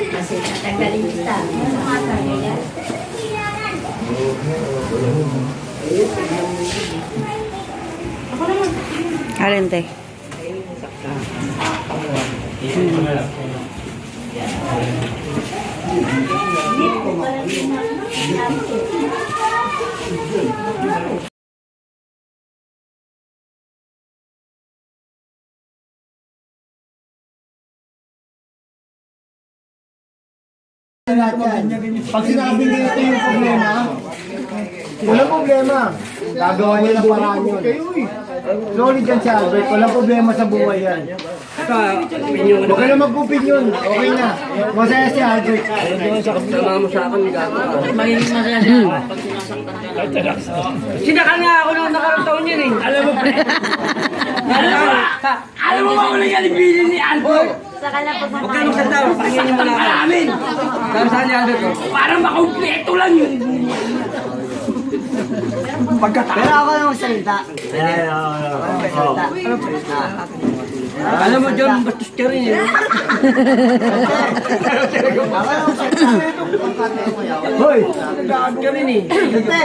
Kasi tatanggalin kita. Alente. Pag sinabi nyo ito yung problema, walang problema. Gagawa niya ng paraan yun. Solid yan si Albert, walang problema sa buhay yan. Huwag ka na mag-opinion, okay na. Masaya si Albert. Sama mo sa akin, Magiging masaya siya pag sinasaktan ka. sinakal nga ako noong nakarang taon yun eh. Alam mo, pre. Alam mo ba kung nangyari bilin ni Albert? Saka lang pag Huwag kayong salta, pakinggan niyo muna ako. Sabi sa ni Albert ko, parang makumpleto lang yun. Pero ako na magsalita. Alam mo, John, bastos ka rin eh. Hoy! Nagkaan ka rin eh. Ate!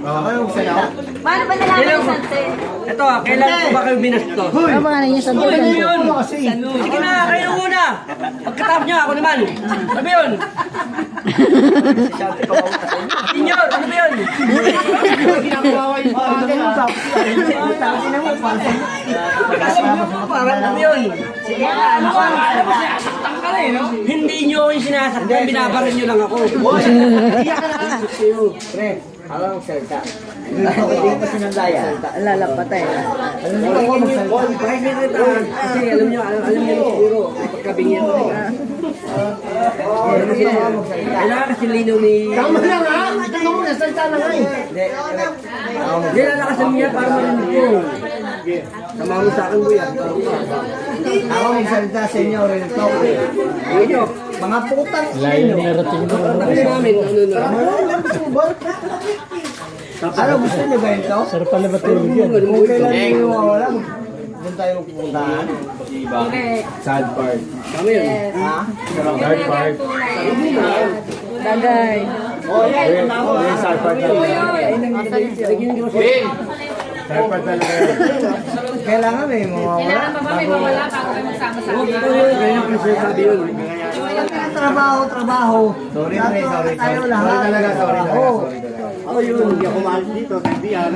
Ako na magsalita. Paano ba nalaman yung sante? Ito, kailan ko ba kayo binastos? Hoy! Ano pangalan niya sa Ano buwan? yun? Ano kasi? Sige na, kayo muna. Pagkatapos niya, ako naman. Ano ba yun? Senior, ano ba yun? Ginagawa yung Parang ano ba yun? Hindi niyo ako yung sinasaktan, binabaran niyo lang ako. Pre, ako na magsalita. Hindi ko sinandaya. Lalapatay. Ako magsalita. Kasi alam niyo siguro, pagkabingyan ko. Kailangan kasi linaw ni... Tama na nga! Tingnan mo, nasalita na nga eh. Hindi, lalakasan niya para marinig ko. Sama mo sa akin, kuya. Ako magsalita sa inyo, real talk. Ano? Mga putang inyo. Tapos namin, ano na. Ano gusto niyo ba ito? Sarap pala matulog yan. Kung kailan niyo mawala, doon tayo magpupuntahan. Sad part. Kami yun. Ha? Sad part. Dagay. Sad part Sad part talaga yan. Kailangan may mawawala. Kailangan pa ba may mawala bago kayo magsama-sama? Ganyan ko siya sabi yun. Trabaho. Sorry, sorry. Tayo lahat. Sorry talaga, sorry. Oh, yun. Hindi ako mahal dito. Hindi yan.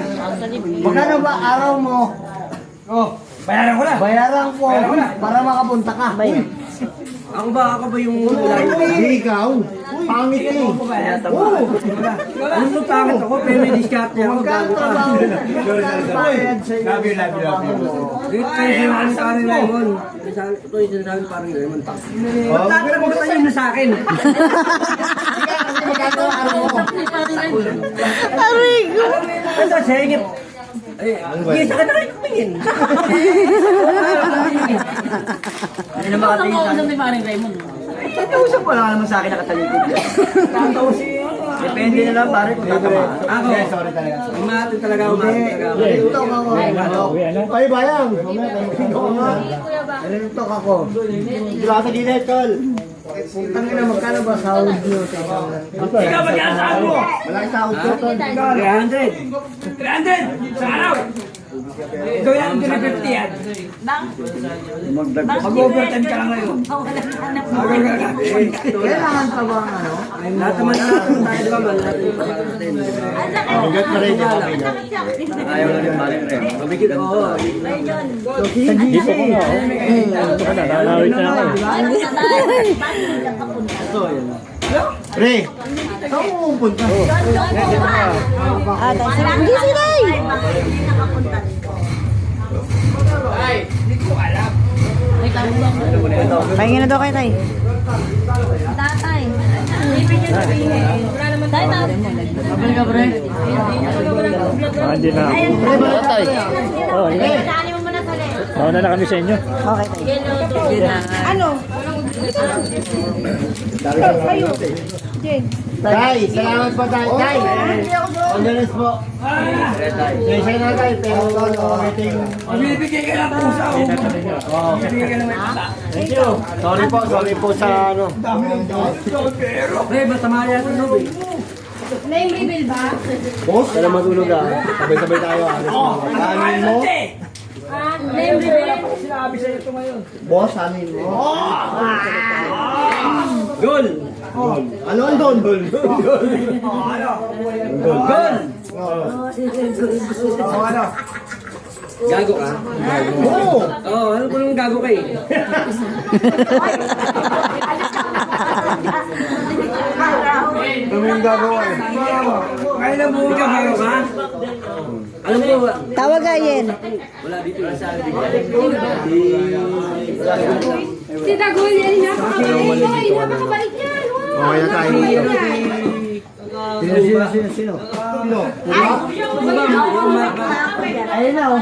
Magkano ba araw mo? Oh, bayaran ko na. Bayaran ko para makapunta ka. Ako ba yung wala? Hindi ikaw. Pangit eh. Ano mo pangit ako? Pero may discount niya ako Magkano bago ka. trabaho? Magkano bayad sa iyo? Dito kayo sinasabi parang Raymond. Ito yung sinasabi parang Raymond. Magkakaramutan yun na sa akin. Arigo. Ito, singit. Hindi, sa akin na kayo kumingin. Ano na Ang kausap ni Maring Raymond. Usap wala naman sa akin nakatalikod yan. Depende na lang pare kung tatama. Ako, Sorry talaga. umatin talaga ako. Nalilito ako. Ay, bayang. Nalilito ako. Diba sa gilid, tol? Puntang ina, magkano ba sahod nyo? Ikaw, magkano sahod mo? Malaki sahod ko, tol. 300. 300 sa araw. Ito yan, 250 yan. Mag-overtime ka lang ngayon. Kailangan pa ba ang ano? Lahat naman natin tayo naman natin natin. Bigat pa rin yung Ayaw na rin maring rin. Mabigit ako. Sa GC. Pre, saan mo pupunta? Ah, tayo sa hindi si Day. Pahinga na daw kayo, Tay. Tatay. Ibig niya sabihin. Wala naman tayo. Sabay ka, pre. Hindi na. Pre, balik ka, pre. Oh, hindi. Saan mo muna sali? Mauna na kami sa inyo. Okay, Tay. Ano? Ano? Kayo. Jen. Tay, salamat po tayo. Tay, condolence po. Kaya na tayo, pero meeting. Bibigay ka ng pusa. Bibigay ka ng may pusa. Thank you. Sorry po sa ano. Pre, basta maya ito no. Name reveal ba? Boss, kaya matulog ah. Sabay-sabay tayo ah. Amin mo? Name reveal. Sinabi sa'yo ito ngayon. Boss, amin mo? Gol! Ano ang don? Gol. Gago ka? Oo. Oo, ano ko nung gago ka eh? Ano yung gagawa eh? Kaya na buong ka, gago ka? Alam ko, Tawag ka, Yen. wala dito yung sabi. Si Dagol, yan, napakabait. Napakabait yan. Wow. Okay na tayo. Sino? Ayun na, oh.